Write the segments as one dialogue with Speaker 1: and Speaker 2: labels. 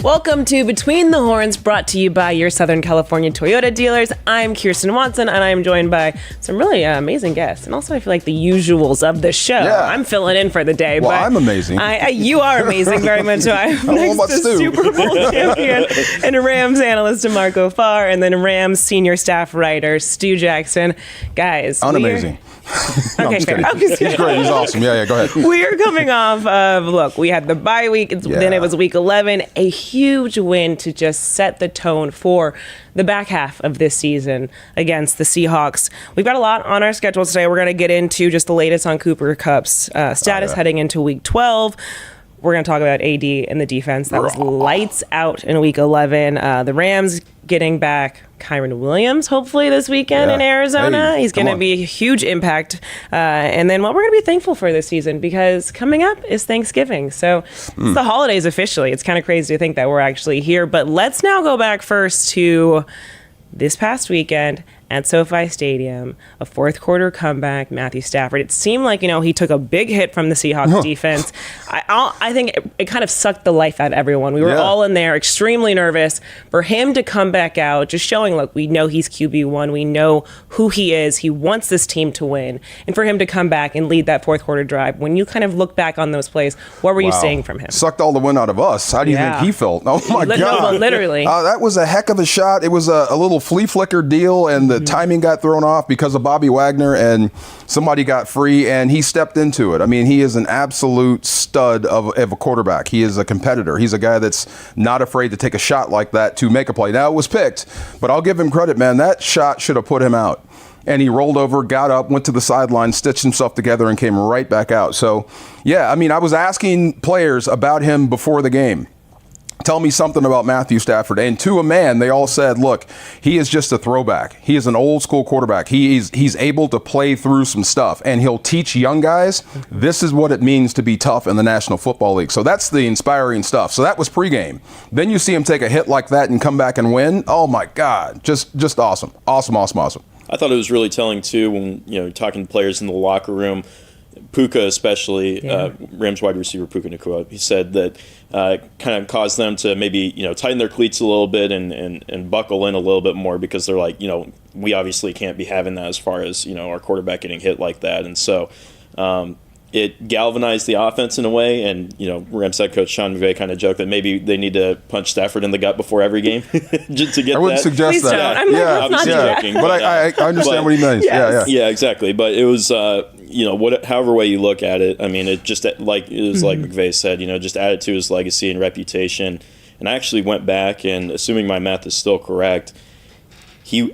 Speaker 1: Welcome to Between the Horns, brought to you by your Southern California Toyota dealers. I'm Kirsten Watson, and I'm joined by some really amazing guests. And also, I feel like the usuals of the show. Yeah. I'm filling in for the day.
Speaker 2: Well,
Speaker 1: but
Speaker 2: I'm amazing.
Speaker 1: You are amazing, very much so. I'm next to
Speaker 2: Stu?
Speaker 1: Super Bowl champion and Rams analyst DeMarco Farr, and then Rams senior staff writer Stu Jackson. Guys,
Speaker 2: Unamazing. No,
Speaker 1: okay, fair.
Speaker 2: He's great. He's awesome. Yeah, go ahead.
Speaker 1: We're coming off of, look, we had the bye week, then it was week 11, a huge win to just set the tone for the back half of this season against the Seahawks. We've got a lot on our schedule today. We're going to get into just the latest on Cooper Kupp's status heading into week 12. We're going to talk about AD and the defense. That was lights out in week 11. The Rams getting back Kyren Williams, hopefully, this weekend in Arizona. He's going to be a huge impact. And then what we're going to be thankful for this season, because coming up is Thanksgiving. So it's the holidays officially. It's kind of crazy to think that we're actually here. But let's now go back first to this past weekend at SoFi Stadium, a fourth quarter comeback, Matthew Stafford. It seemed like, he took a big hit from the Seahawks defense. I think it kind of sucked the life out of everyone. We were all in there extremely nervous. For him to come back out, just showing, look, we know he's QB1. We know who he is. He wants this team to win. And for him to come back and lead that fourth quarter drive, when you kind of look back on those plays, what were you seeing from him?
Speaker 2: Sucked all the wind out of us. How do you think he felt? Oh, my God.
Speaker 1: No, literally.
Speaker 2: That was a heck of a shot. It was a little flea flicker deal, and the timing got thrown off because of Bobby Wagner, and somebody got free, and he stepped into it. I mean, he is an absolute stud of a quarterback. He is a competitor. He's a guy that's not afraid to take a shot like that to make a play. Now, it was picked, but I'll give him credit, man. That shot should have put him out. And he rolled over, got up, went to the sideline, stitched himself together, and came right back out. So, I mean, I was asking players about him before the game. Tell me something about Matthew Stafford. And to a man, they all said, look, he is just a throwback. He is an old school quarterback. He's able to play through some stuff, and he'll teach young guys this is what it means to be tough in the National Football League. So that's the inspiring stuff. So that was pregame. Then you see him take a hit like that and come back and win. Oh, my God. Just awesome. Awesome.
Speaker 3: I thought it was really telling, too, when, talking to players in the locker room. Puka especially, Rams wide receiver Puka Nacua, he said that kind of caused them to maybe, tighten their cleats a little bit and buckle in a little bit more, because they're like, we obviously can't be having that as far as, our quarterback getting hit like that. And so it galvanized the offense in a way. And, Rams head coach Sean McVay kind of joked that maybe they need to punch Stafford in the gut before every game just to get that.
Speaker 2: I wouldn't suggest
Speaker 1: Please
Speaker 2: that.
Speaker 1: Don't. I'm obviously
Speaker 2: joking. But I understand what he means.
Speaker 1: Yes.
Speaker 3: Yeah, exactly. But it was, however way you look at it, I mean, it just like McVay said, just added to his legacy and reputation. And I actually went back, and assuming my math is still correct,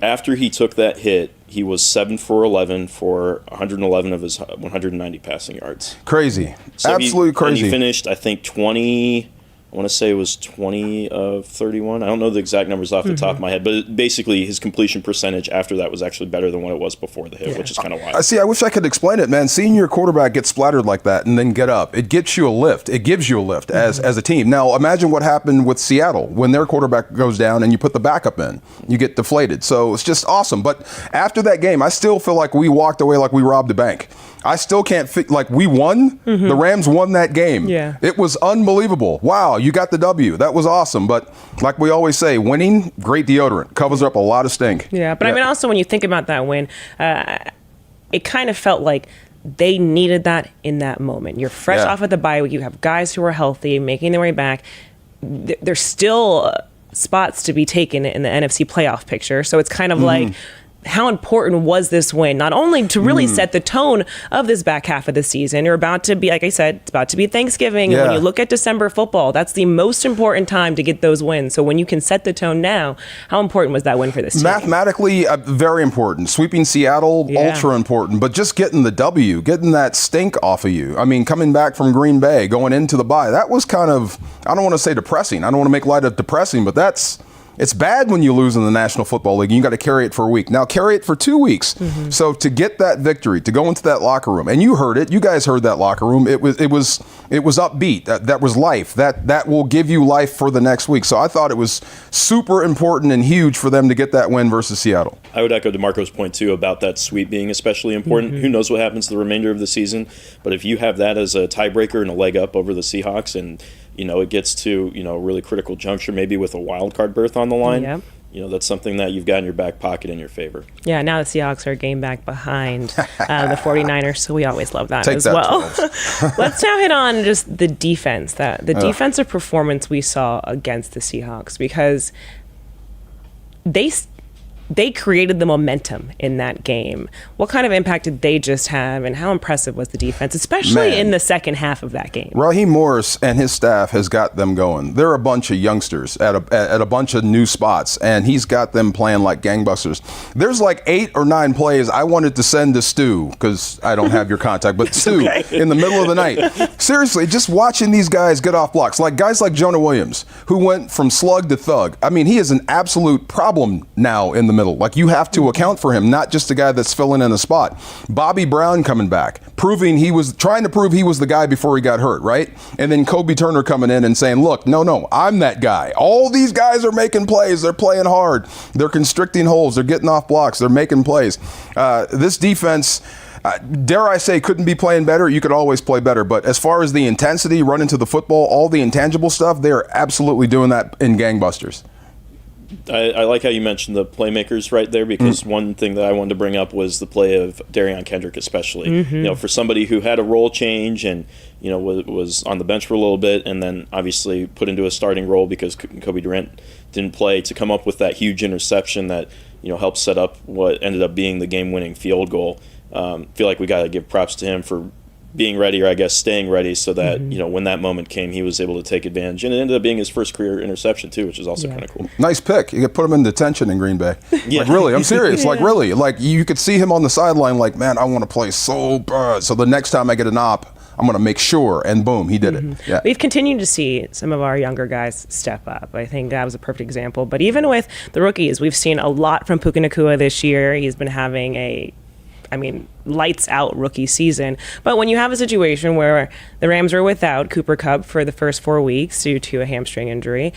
Speaker 3: after he took that hit, he was 7 for 11 for 111 of his 190 passing yards.
Speaker 2: Crazy.
Speaker 3: So
Speaker 2: Absolutely crazy.
Speaker 3: And he finished, I think, 20 I want to say it was 20 of 31. I don't know the exact numbers off the top of my head, but basically his completion percentage after that was actually better than what it was before the hit, which is kind of wild.
Speaker 2: I wish I could explain it, man. Seeing your quarterback get splattered like that and then get up, it gets you a lift. It gives you a lift as a team. Now, imagine what happened with Seattle when their quarterback goes down and you put the backup in. You get deflated. So it's just awesome. But after that game, I still feel like we walked away like we robbed a bank. I still can't like we won. The Rams won that game.
Speaker 1: Yeah.
Speaker 2: It was unbelievable. Wow, you got the W. That was awesome. But like we always say, winning, great deodorant. Covers up a lot of stink.
Speaker 1: Yeah, but I mean, also when you think about that win, it kind of felt like they needed that in that moment. You're fresh off of the bye week. You have guys who are healthy, making their way back. There's still spots to be taken in the NFC playoff picture. So it's kind of like, how important was this win? Not only to really set the tone of this back half of the season. You're about to be, like I said, it's about to be Thanksgiving. And when you look at December football, that's the most important time to get those wins. So when you can set the tone now, how important was that win for this team?
Speaker 2: Mathematically, very important. Sweeping Seattle, ultra important. But just getting the W, getting that stink off of you. I mean, coming back from Green Bay, going into the bye, that was kind of, I don't want to say depressing. I don't want to make light of depressing, but it's bad when you lose in the National Football League. You got to carry it for a week. Now carry it for 2 weeks. So to get that victory, to go into that locker room, and you heard it. You guys heard that locker room. It was upbeat. That was life. That will give you life for the next week. So I thought it was super important and huge for them to get that win versus Seattle.
Speaker 3: I would echo DeMarco's point too about that sweep being especially important. Who knows what happens the remainder of the season? But if you have that as a tiebreaker and a leg up over the Seahawks, and it gets to, a really critical juncture, maybe with a wild card berth on the line,
Speaker 1: Yep.
Speaker 3: That's something that you've got in your back pocket in your favor.
Speaker 1: Yeah, now the Seahawks are a game back behind the 49ers, so we always love that
Speaker 2: Take
Speaker 1: as
Speaker 2: that,
Speaker 1: well. Let's now hit on just the defense, the defensive performance we saw against the Seahawks, because they created the momentum in that game. What kind of impact did they just have, and how impressive was the defense, especially in the second half of that game?
Speaker 2: Raheem Morris and his staff has got them going. They're a bunch of youngsters at a bunch of new spots, and he's got them playing like gangbusters. There's like 8 or 9 plays I wanted to send to Stu, because I don't have your contact, but Stu, in the middle of the night. Seriously, just watching these guys get off blocks, like guys like Jonah Williams, who went from slug to thug. I mean, he is an absolute problem now in the middle. Like, you have to account for him, not just a guy that's filling in a spot. Bobby Brown coming back, trying to prove he was the guy before he got hurt, right? And then Kobe Turner coming in and saying, look, no, I'm that guy. All these guys are making plays. They're playing hard. They're constricting holes. They're getting off blocks. They're making plays. This defense, dare I say, couldn't be playing better. You could always play better. But as far as the intensity, running to the football, all the intangible stuff, they're absolutely doing that in gangbusters.
Speaker 3: I like how you mentioned the playmakers right there, because one thing that I wanted to bring up was the play of Darion Kendrick, especially. For somebody who had a role change and was on the bench for a little bit, and then obviously put into a starting role because Kobe Durant didn't play, to come up with that huge interception that helped set up what ended up being the game-winning field goal. Feel like we got to give props to him for being ready, or I guess staying ready, so that when that moment came, he was able to take advantage, and it ended up being his first career interception too, which is also kind of cool.
Speaker 2: Nice pick. You could put him in detention in Green Bay. Yeah. Like, really, I'm serious. Like, really, like, you could see him on the sideline, like, man, I want to play so bad. So the next time I get an op, I'm going to make sure, and boom, he did it. Yeah.
Speaker 1: We've continued to see some of our younger guys step up. I think that was a perfect example. But even with the rookies, we've seen a lot from Puka Nacua this year. He's been having lights out rookie season. But when you have a situation where the Rams are without Cooper Kupp for the first 4 weeks due to a hamstring injury,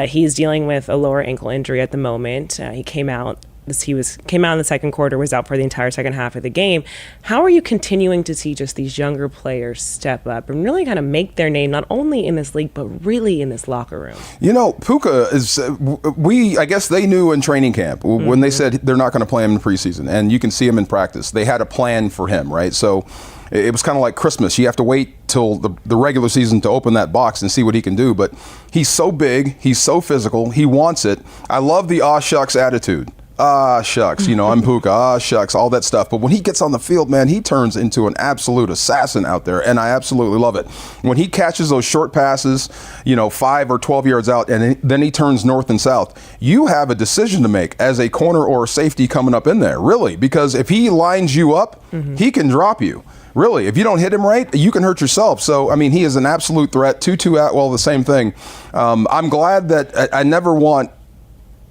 Speaker 1: he's dealing with a lower ankle injury at the moment. He came out in the second quarter, was out for the entire second half of the game. How are you continuing to see just these younger players step up and really kind of make their name, not only in this league, but really in this locker room?
Speaker 2: Puka is, I guess they knew in training camp when they said they're not going to play him in preseason, and you can see him in practice. They had a plan for him, right? So it was kind of like Christmas. You have to wait till the regular season to open that box and see what he can do. But he's so big. He's so physical. He wants it. I love the aw shucks attitude. Ah, shucks, I'm Puka, ah, shucks, all that stuff. But when he gets on the field, man, he turns into an absolute assassin out there, and I absolutely love it. When he catches those short passes, 5 or 12 yards out, and then he turns north and south, you have a decision to make as a corner or a safety coming up in there, really, because if he lines you up, he can drop you. Really, if you don't hit him right, you can hurt yourself. So, I mean, he is an absolute threat. Tutu Atwell, the same thing. I'm glad that I never want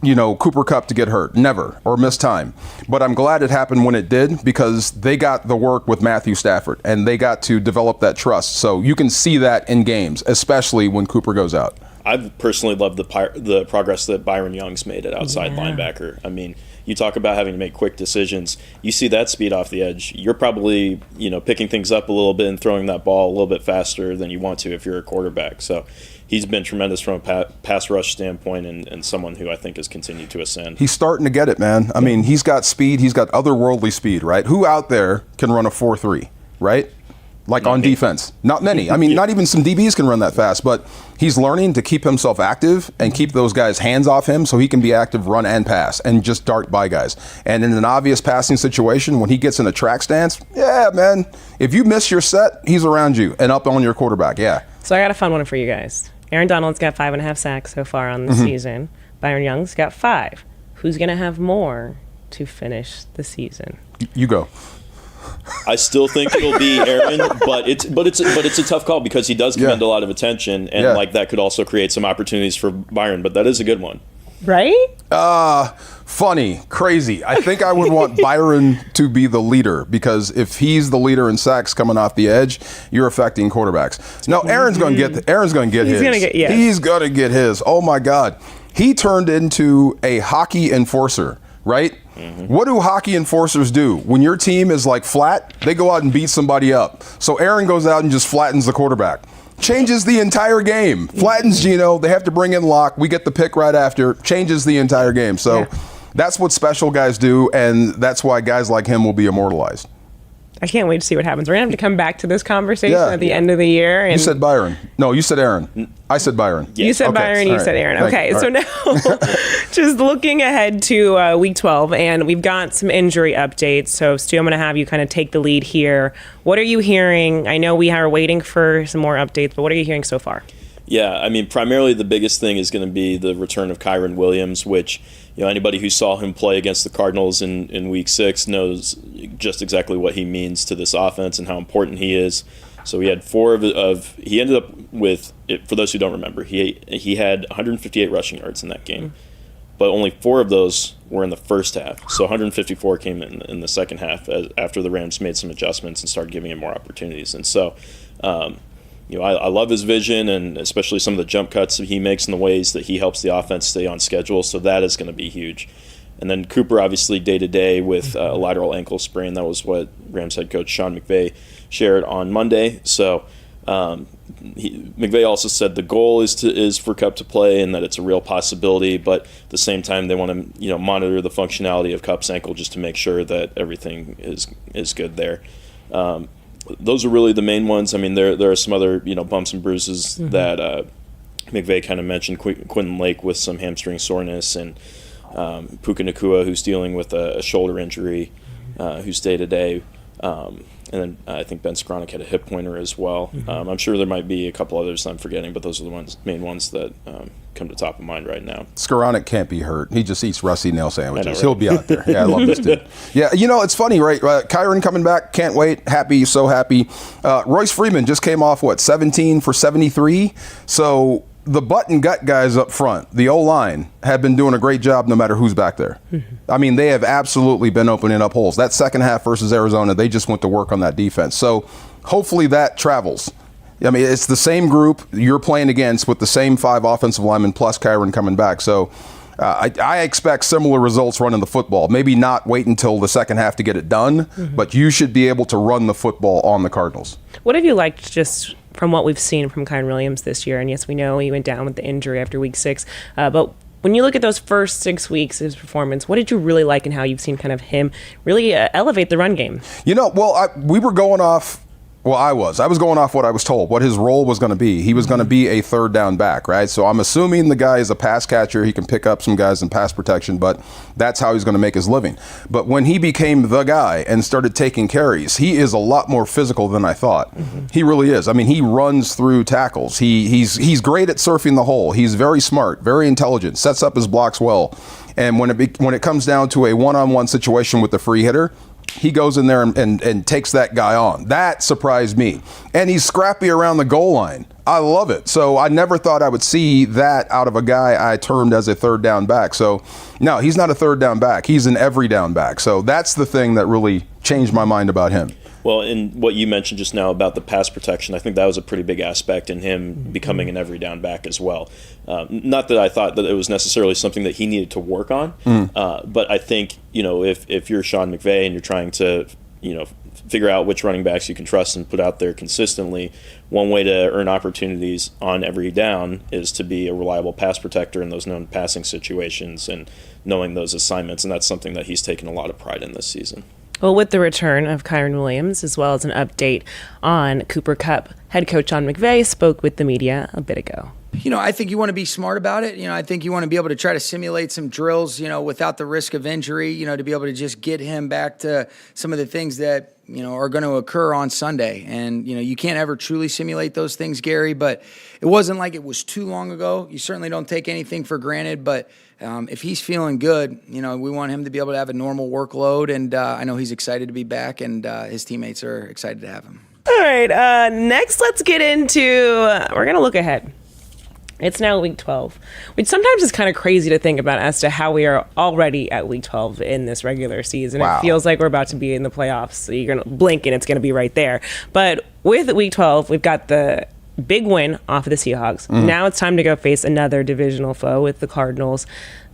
Speaker 2: Cooper Kupp to get hurt, never, or miss time. But I'm glad it happened when it did, because they got the work with Matthew Stafford, and they got to develop that trust. So you can see that in games, especially when Cooper goes out.
Speaker 3: I've personally loved the progress that Byron Young's made at outside linebacker. I mean, you talk about having to make quick decisions. You see that speed off the edge. You're probably, picking things up a little bit and throwing that ball a little bit faster than you want to if you're a quarterback. So he's been tremendous from a pass rush standpoint, and someone who I think has continued to ascend.
Speaker 2: He's starting to get it, man. I mean, he's got speed. He's got otherworldly speed, right? Who out there can run a 4.3, right? Like on defense. Not many. I mean, not even some DBs can run that fast, but he's learning to keep himself active and keep those guys' hands off him so he can be active, run and pass, and just dart by guys. And in an obvious passing situation, when he gets in a track stance, yeah, man, if you miss your set, he's around you and up on your quarterback, yeah.
Speaker 1: So I got a fun one for you guys. Aaron Donald's got 5.5 sacks so far on the season. Byron Young's got 5. Who's going to have more to finish the season?
Speaker 2: You go.
Speaker 3: I still think it'll be Aaron, but it's a tough call because he does command a lot of attention, and that could also create some opportunities for Byron. But that is a good one,
Speaker 1: right?
Speaker 2: Funny, crazy. I think I would want Byron to be the leader, because if he's the leader in sacks coming off the edge, you're affecting quarterbacks. No, Aaron's going to get his. He's going to get his. Oh my God, he turned into a hockey enforcer. Right? What do hockey enforcers do? When your team is like flat, they go out and beat somebody up. So Aaron goes out and just flattens the quarterback. changes the entire game. Flattens Geno. They have to bring in Locke. We get the pick right after. Changes the entire game. So that's what special guys do, and that's why guys like him will be immortalized.
Speaker 1: I can't wait to see what happens. We're going to have to come back to this conversation at the end of the year. And
Speaker 2: you said Byron. No, you said Aaron. I said Byron.
Speaker 1: Yeah. You said Byron, you said Aaron. Okay, so now just looking ahead to Week 12, and we've got some injury updates. So, Stu, I'm going to have you kind of take the lead here. What are you hearing? I know we are waiting for some more updates, but what are you hearing so far?
Speaker 3: Yeah, I mean, primarily the biggest thing is going to be the return of Kyren Williams, which, anybody who saw him play against the Cardinals in Week 6 knows just exactly what he means to this offense and how important he is. So he had he ended up with, for those who don't remember, he had 158 rushing yards in that game, but only 4 of those were in the first half. So 154 came in the second half after the Rams made some adjustments and started giving him more opportunities. And so, I love his vision, and especially some of the jump cuts that he makes and the ways that he helps the offense stay on schedule. So that is going to be huge. And then Cooper, obviously, day-to-day with a lateral ankle sprain. That was what Rams head coach Sean McVay shared on Monday. So McVay also said the goal is for Kupp to play and that it's a real possibility. But at the same time, they want to monitor the functionality of Kupp's ankle just to make sure that everything is good there. Those are really the main ones. I mean, there are some other bumps and bruises that McVay kind of mentioned. Quentin Lake with some hamstring soreness, and Puka Nacua, who's dealing with a shoulder injury, who's day to day, and then I think Ben Skronik had a hip pointer as well. I'm sure there might be a couple others I'm forgetting, but those are the main ones that come to top of mind right now.
Speaker 2: Skronik can't be hurt. He just eats rusty nail sandwiches. Know, right? He'll be out there. Yeah, I love this dude. Yeah, it's funny, right? Kyren coming back, can't wait. Happy, so happy. Royce Freeman just came off, 17 for 73? So the butt and gut guys up front, the O-line, have been doing a great job no matter who's back there. I mean, they have absolutely been opening up holes. That second half versus Arizona, they just went to work on that defense. So hopefully that travels. I mean, it's the same group you're playing against with the same 5 offensive linemen plus Kyren coming back. So I expect similar results running the football. Maybe not wait until the second half to get it done, but you should be able to run the football on the Cardinals.
Speaker 1: What have you liked just from what we've seen from Kyren Williams this year? And yes, we know he went down with the injury after Week 6, but when you look at those first 6 weeks of his performance, what did you really like and how you've seen kind of him really elevate the run game?
Speaker 2: We were going off. Well, I was going off what I was told, what his role was going to be. He was going to be a third down back, right? So I'm assuming the guy is a pass catcher. He can pick up some guys in pass protection, but that's how he's going to make his living. But when he became the guy and started taking carries, he is a lot more physical than I thought. He really is. I mean, he runs through tackles. He's great at surfing the hole. He's very smart, very intelligent, sets up his blocks well. And when it comes down to a one-on-one situation with the free hitter, he goes in there and takes that guy on. That surprised me. And he's scrappy around the goal line. I love it. So I never thought I would see that out of a guy I termed as a third down back. So no, he's not a third down back. He's an every down back. So that's the thing that really changed my mind about him.
Speaker 3: Well, in what you mentioned just now about the pass protection, I think that was a pretty big aspect in him becoming an every down back as well. Not that I thought that it was necessarily something that he needed to work on, but I think, if you're Sean McVay and you're trying to, figure out which running backs you can trust and put out there consistently, one way to earn opportunities on every down is to be a reliable pass protector in those known passing situations and knowing those assignments, and that's something that he's taken a lot of pride in this season.
Speaker 1: Well, with the return of Kyren Williams, as well as an update on Cooper Kupp, head coach Sean McVay spoke with the media a bit ago.
Speaker 4: I think you want to be smart about it. I think you want to be able to try to simulate some drills, without the risk of injury, to be able to just get him back to some of the things that, are going to occur on Sunday. And, you can't ever truly simulate those things, Gary, but it wasn't like it was too long ago. You certainly don't take anything for granted, but if he's feeling good, we want him to be able to have a normal workload. And I know he's excited to be back, and his teammates are excited to have him.
Speaker 1: All right. Next, let's get into, we're going to look ahead. It's now Week 12, which sometimes is kind of crazy to think about as to how we are already at Week 12 in this regular season. Wow. It feels like we're about to be in the playoffs. So you're going to blink and it's going to be right there. But with Week 12, we've got the big win off of the Seahawks. Now it's time to go face another divisional foe with the Cardinals.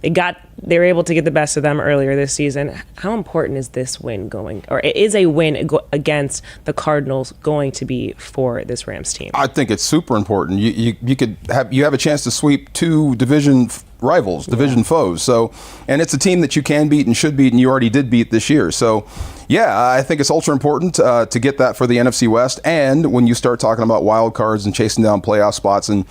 Speaker 1: They were able to get the best of them earlier this season. How important is this win going, or is a win against the Cardinals going to be for this Rams team?
Speaker 2: I think it's super important. You have a chance to sweep two division rivals, division foes. So, and it's a team that you can beat and should beat, and you already did beat this year. So, yeah, I think it's ultra important to get that for the NFC West. And when you start talking about wild cards and chasing down playoff spots and,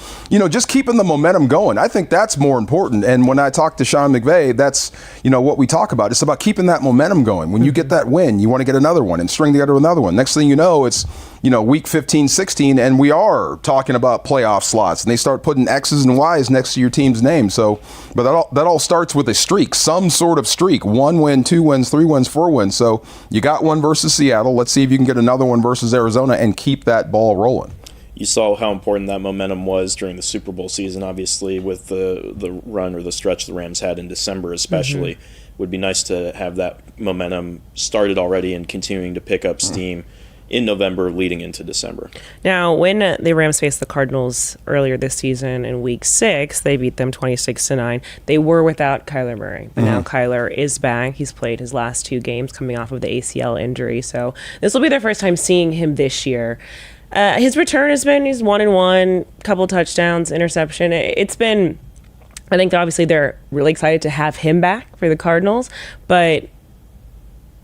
Speaker 2: just keeping the momentum going, I think that's more important. And when I talk to Sean McVay, that's, what we talk about. It's about keeping that momentum going. When you get that win, you want to get another one and string together another one. Next thing you know, it's, week 15, 16, and we are talking about playoff slots, and they start putting X's and Y's next to your team's name. So, but that all starts with a streak, some sort of streak. 1 win, 2 wins, 3 wins, 4 wins. So you got one versus Seattle. Let's see if you can get another one versus Arizona and keep that ball rolling.
Speaker 3: You saw how important that momentum was during the Super Bowl season, obviously, with the run or the stretch the Rams had in December especially. Would be nice to have that momentum started already and continuing to pick up steam in November leading into December.
Speaker 1: Now, when the Rams faced the Cardinals earlier this season in Week 6, they beat them 26-9. They were without Kyler Murray, but now Kyler is back. He's played his last 2 games coming off of the ACL injury, so this will be their first time seeing him this year. His return has been, he's 1-1, couple touchdowns, interception. It's been, I think obviously they're really excited to have him back for the Cardinals, but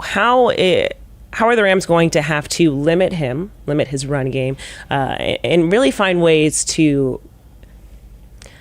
Speaker 1: how are the Rams going to have to limit his run game, and really find ways to,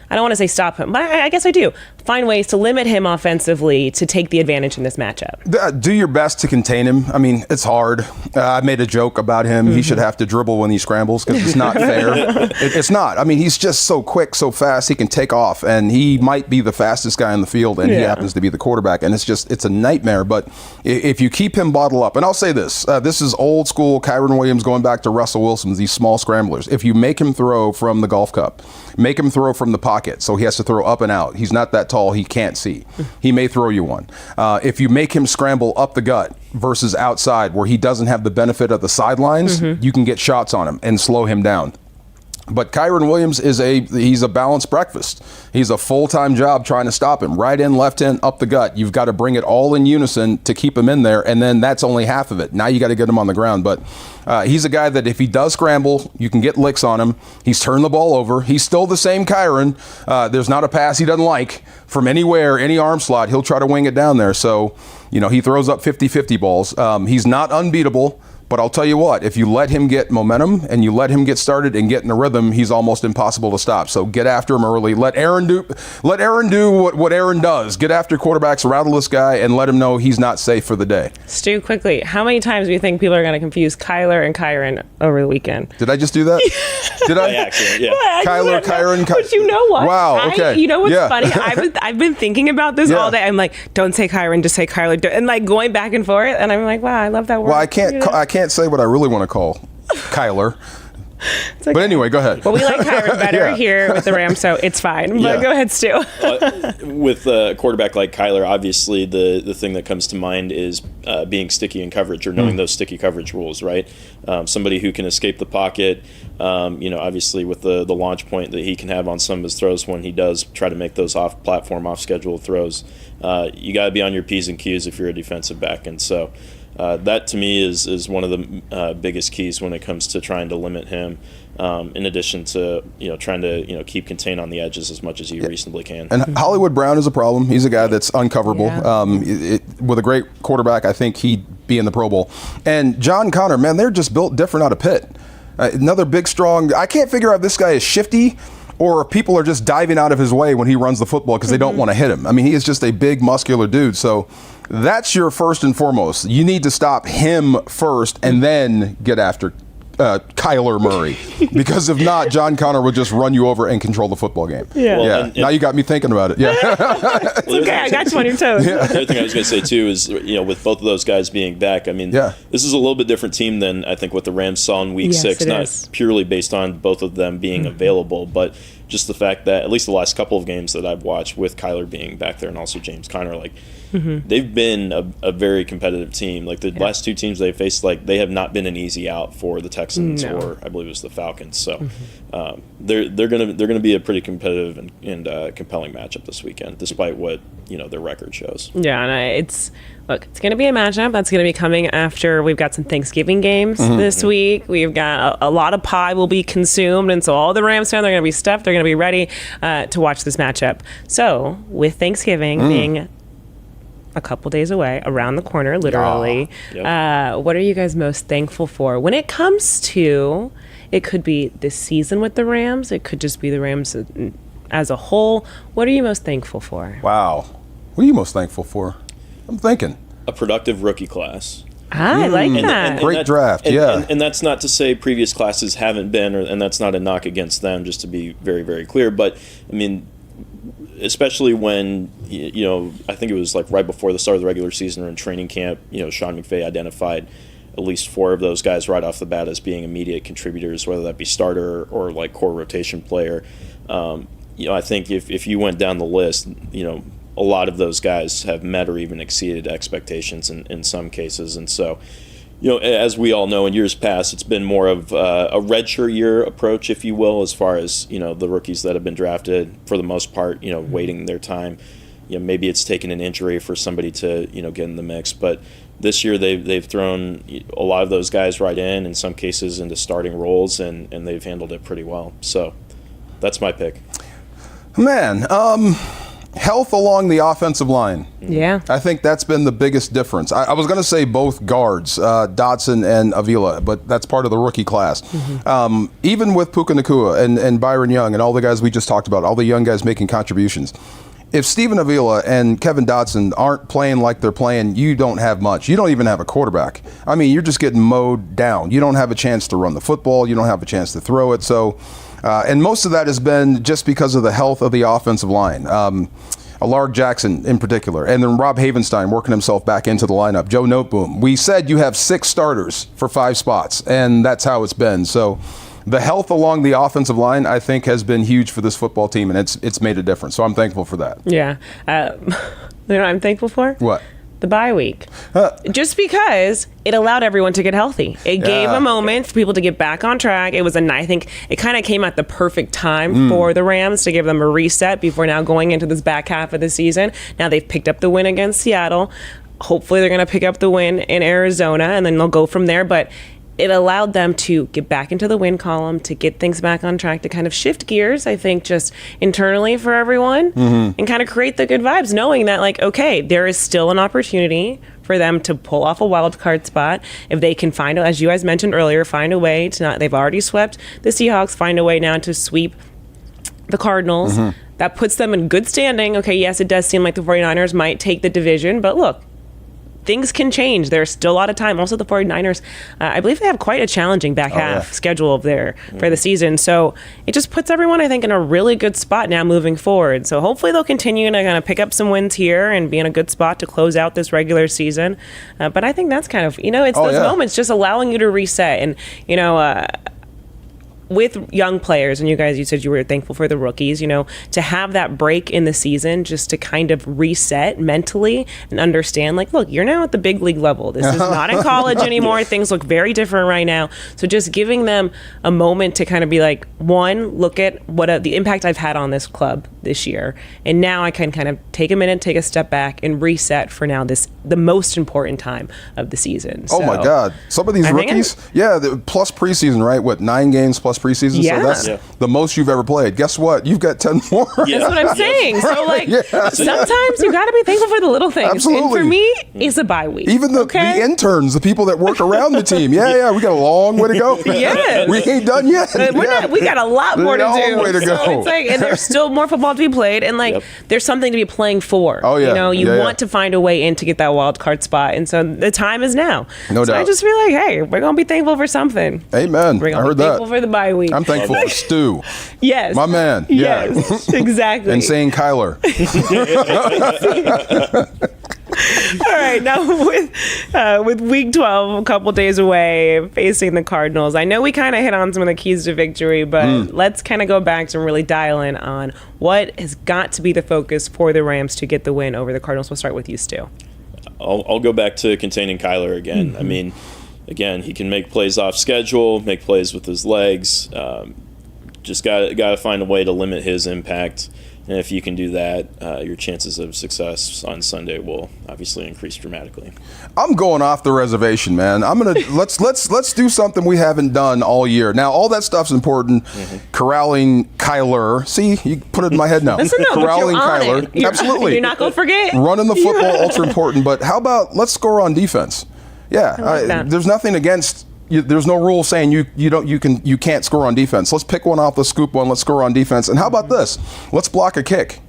Speaker 1: I don't want to say stop him, but I guess I do, find ways to limit him offensively to take the advantage in this matchup?
Speaker 2: Do your best to contain him. I mean, it's hard. I made a joke about him. He should have to dribble when he scrambles because it's not fair. It's not. I mean, he's just so quick, so fast. He can take off, and he might be the fastest guy on the field, and he happens to be the quarterback, and it's a nightmare. But if you keep him bottled up, and I'll say this, this is old school Kyren Williams going back to Russell Wilson, these small scramblers. If you make him throw from the golf cup, make him throw from the pocket, so he has to throw up and out. He's not that tall, he can't see. He may throw you one. If you make him scramble up the gut versus outside where he doesn't have the benefit of the sidelines, you can get shots on him and slow him down. But Kyren Williams he's a balanced breakfast. He's a full-time job trying to stop him. Right in, left in, up the gut. You've got to bring it all in unison to keep him in there, and then that's only half of it. Now you got to get him on the ground. But he's a guy that if he does scramble, you can get licks on him. He's turned the ball over. He's still the same Kyren. There's not a pass he doesn't like from anywhere, any arm slot. He'll try to wing it down there. So, he throws up 50-50 balls. He's not unbeatable. But I'll tell you what, if you let him get momentum and you let him get started and get in a rhythm, he's almost impossible to stop. So get after him early. Let Aaron do what Aaron does. Get after quarterbacks, rattle this guy, and let him know he's not safe for the day.
Speaker 1: Stu, quickly, how many times do you think people are going to confuse Kyler and Kyren over the weekend?
Speaker 2: Did I just do that? Did I?
Speaker 3: Actually, yeah.
Speaker 2: Kyler, Kyren.
Speaker 1: But you know what?
Speaker 2: Wow, okay.
Speaker 1: You know what's funny? I've been thinking about this all day. I'm like, don't say Kyren, just say Kyler. And like going back and forth. And I'm like, wow, I love that word.
Speaker 2: Well, I can't say what I really want to call Kyler. Okay. But anyway, go ahead.
Speaker 1: Well, we like Kyren better here with the Rams, so it's fine. But go ahead, Stu.
Speaker 3: With a quarterback like Kyler, obviously the thing that comes to mind is being sticky in coverage or knowing those sticky coverage rules, right? Somebody who can escape the pocket, obviously with the launch point that he can have on some of his throws when he does try to make those off-platform, off-schedule throws. You got to be on your P's and Q's if you're a defensive back, and so that to me is one of the biggest keys when it comes to trying to limit him. In addition to trying to keep contained on the edges as much as you reasonably can. And
Speaker 2: Hollywood Brown is a problem. He's a guy that's uncoverable. Yeah. With a great quarterback, I think he'd be in the Pro Bowl. And John Connor, man, they're just built different out of Pitt. Another big, strong. I can't figure out if this guy is shifty or people are just diving out of his way when he runs the football because they don't want to hit him. I mean, he is just a big, muscular dude. So that's your first and foremost. You need to stop him first and then get after Kyler Murray, because if not, John Connor will just run you over and control the football game.
Speaker 1: Yeah.
Speaker 3: Well,
Speaker 1: yeah.
Speaker 3: And
Speaker 2: now you got me thinking about it. Yeah.
Speaker 1: It's okay. I got you on your toes.
Speaker 3: The other thing I was going to say too is, with both of those guys being back, I mean, this is a little bit different team than I think what the Rams saw in Week 6. Not purely based on both of them being available, but just the fact that at least the last couple of games that I've watched with Kyler being back there and also James Conner, like they've been a very competitive team. Like the last two teams they faced, like they have not been an easy out for the Texans or I believe it was the Falcons. So they're gonna be a pretty competitive and compelling matchup this weekend, despite what their record shows.
Speaker 1: Yeah, and it's going to be a matchup that's going to be coming after we've got some Thanksgiving games this week. We've got a lot of pie will be consumed, and so all the Rams fans, they're going to be stuffed. They're going to be ready to watch this matchup. So with Thanksgiving being a couple days away, around the corner, literally, what are you guys most thankful for when it comes to? It could be this season with the Rams. It could just be the Rams as a whole. What are you most thankful for?
Speaker 2: Wow. What are you most thankful for? I'm thinking.
Speaker 3: A productive rookie class.
Speaker 1: I like that.
Speaker 2: Great draft,
Speaker 3: And that's not to say previous classes haven't been, and that's not a knock against them, just to be very, very clear. But, I mean, especially when, I think it was like right before the start of the regular season or in training camp, Sean McVay identified at least 4 of those guys right off the bat as being immediate contributors, whether that be starter or like core rotation player. I think if you went down the list, a lot of those guys have met or even exceeded expectations in some cases. And so, as we all know, in years past, it's been more of a redshirt year approach, if you will, as far as, the rookies that have been drafted, for the most part, waiting their time. Maybe it's taken an injury for somebody to, get in the mix. But this year they've thrown a lot of those guys right in some cases into starting roles, and they've handled it pretty well. So that's my pick.
Speaker 2: Man, health along the offensive line.
Speaker 1: Yeah.
Speaker 2: I think that's been the biggest difference. I was going to say both guards, Dotson and Avila, but that's part of the rookie class. Even with Puka Nacua and Byron Young and all the guys we just talked about, all the young guys making contributions, if Steven Avila and Kevin Dotson aren't playing like they're playing, you don't have much. You don't even have a quarterback. I mean, you're just getting mowed down. You don't have a chance to run the football. You don't have a chance to throw it. So, and most of that has been just because of the health of the offensive line. Alard Jackson in particular, and then Rob Havenstein working himself back into the lineup. Joe Noteboom. We said you have 6 starters for 5 spots, and that's how it's been. So the health along the offensive line, I think, has been huge for this football team, and it's made a difference. So I'm thankful for that.
Speaker 1: Yeah. What I'm thankful for?
Speaker 2: What?
Speaker 1: The bye week. Just because it allowed everyone to get healthy. It gave a moment for people to get back on track. I think it kind of came at the perfect time for the Rams to give them a reset before now going into this back half of the season. Now they've picked up the win against Seattle. Hopefully they're going to pick up the win in Arizona, and then they'll go from there. But it allowed them to get back into the win column, to get things back on track, to kind of shift gears, I think, just internally for everyone, and kind of create the good vibes, knowing that, like, okay, there is still an opportunity for them to pull off a wild card spot. If they can find, as you guys mentioned earlier, find a way to not, they've already swept the Seahawks, find a way now to sweep the Cardinals. That puts them in good standing. Okay, yes, it does seem like the 49ers might take the division, but look, things can change. There's still a lot of time. Also, the 49ers, I believe they have quite a challenging back half schedule for the season. So it just puts everyone, I think, in a really good spot now moving forward. So hopefully they'll continue to kind of pick up some wins here and be in a good spot to close out this regular season. But I think that's kind of, it's those moments just allowing you to reset. And, with young players, and you said you were thankful for the rookies, to have that break in the season just to kind of reset mentally and understand, like, look, you're now at the big league level. This is not in college anymore. Things look very different right now. So just giving them a moment to kind of be like, one, look at what the impact I've had on this club this year. And now I can kind of take a minute, take a step back and reset for now the most important time of the season.
Speaker 2: Oh, my God. Some of these rookies, plus preseason, right? What, 9 games plus preseason?
Speaker 1: Yeah.
Speaker 2: So that's the most you've ever played. Guess what? You've got 10 more.
Speaker 1: That's what I'm saying. So, sometimes you got to be thankful for the little things.
Speaker 2: Absolutely.
Speaker 1: And for me, it's a bye week.
Speaker 2: Even the interns, the people that work around the team. We got a long way to go.
Speaker 1: Yes.
Speaker 2: We ain't done yet.
Speaker 1: We got a lot more to do.
Speaker 2: Long way to go.
Speaker 1: So it's like, and there's still more football to be played, and there's something to be playing for.
Speaker 2: Oh, yeah.
Speaker 1: You want to find a way in to get that wild card spot, and so the time is now.
Speaker 2: No doubt.
Speaker 1: I just feel like, hey, we're going to be thankful for something.
Speaker 2: Amen.
Speaker 1: We're going to be thankful for the bye week.
Speaker 2: I'm thankful for Stu.
Speaker 1: Yes.
Speaker 2: My man.
Speaker 1: Yes, exactly.
Speaker 2: And saying Kyler.
Speaker 1: All right, now with Week 12 a couple days away, facing the Cardinals, I know we kind of hit on some of the keys to victory, but let's kind of go back to really dial in on what has got to be the focus for the Rams to get the win over the Cardinals. We'll start with you, Stu.
Speaker 3: I'll go back to containing Kyler again. I mean, again, he can make plays off schedule, make plays with his legs. Just got to find a way to limit his impact. And if you can do that, your chances of success on Sunday will obviously increase dramatically.
Speaker 2: I'm going off the reservation, man. I'm gonna let's do something we haven't done all year. Now, all that stuff's important. Corralling Kyler. See, you put it in my head now.
Speaker 1: Listen, no,
Speaker 2: Corralling Kyler.
Speaker 1: Absolutely. You're not gonna forget.
Speaker 2: Running the football, ultra important. But how about let's score on defense? Yeah, there's nothing against. There's no rule saying you can't score on defense. Let's pick one off the scoop one. Let's score on defense. And how about this? Let's block a kick.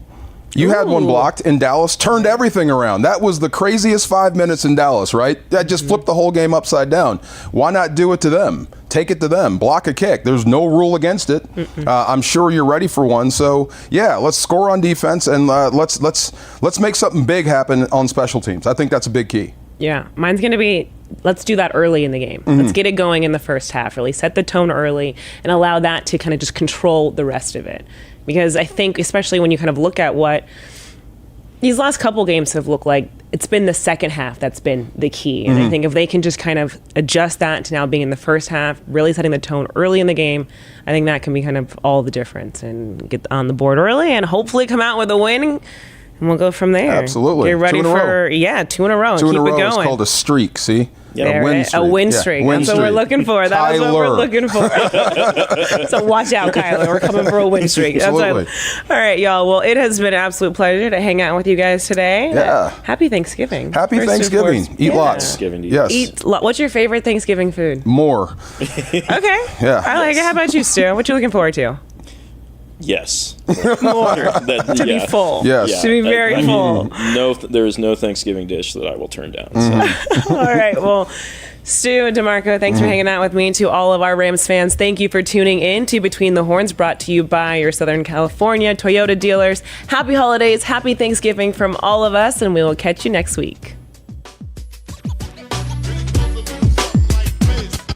Speaker 2: You had one blocked in Dallas, turned everything around. That was the craziest 5 minutes in Dallas, right? That just flipped the whole game upside down. Why not do it to them? Take it to them. Block a kick. There's no rule against it. I'm sure you're ready for one. So yeah, let's score on defense and let's make something big happen on special teams. I think that's a big key.
Speaker 1: Yeah, mine's going to be, let's do that early in the game. Let's get it going in the first half, really set the tone early and allow that to kind of just control the rest of it. Because I think, especially when you kind of look at what these last couple games have looked like, it's been the second half that's been the key. And I think if they can just kind of adjust that to now being in the first half, really setting the tone early in the game, I think that can be kind of all the difference and get on the board early and hopefully come out with a win. And we'll go from there.
Speaker 2: Absolutely.
Speaker 1: Get ready for, 2 in a row.
Speaker 2: Two in a row
Speaker 1: Keep it going.
Speaker 2: is called a streak, see?
Speaker 3: Yeah.
Speaker 1: A win streak. That's what we're looking for. That is what we're looking for. So watch out, Kyler. We're coming for a win streak.
Speaker 2: Absolutely.
Speaker 1: All right, y'all. Well, it has been an absolute pleasure to hang out with you guys today.
Speaker 2: Yeah.
Speaker 1: Happy Thanksgiving.
Speaker 2: Happy Thanksgiving. Eat lots.
Speaker 3: Yes.
Speaker 1: What's your favorite Thanksgiving food?
Speaker 2: More.
Speaker 1: Okay.
Speaker 2: Yeah.
Speaker 1: I like it. How about you, Stu? What you looking forward to?
Speaker 3: Yes.
Speaker 1: More. To be full.
Speaker 2: Yes.
Speaker 3: Yeah.
Speaker 1: To be very full.
Speaker 3: There is no Thanksgiving dish that I will turn down. So.
Speaker 1: All right. Well, Stu and DeMarco, thanks for hanging out with me. And to all of our Rams fans, thank you for tuning in to Between the Horns, brought to you by your Southern California Toyota dealers. Happy holidays, happy Thanksgiving from all of us, and we will catch you next week.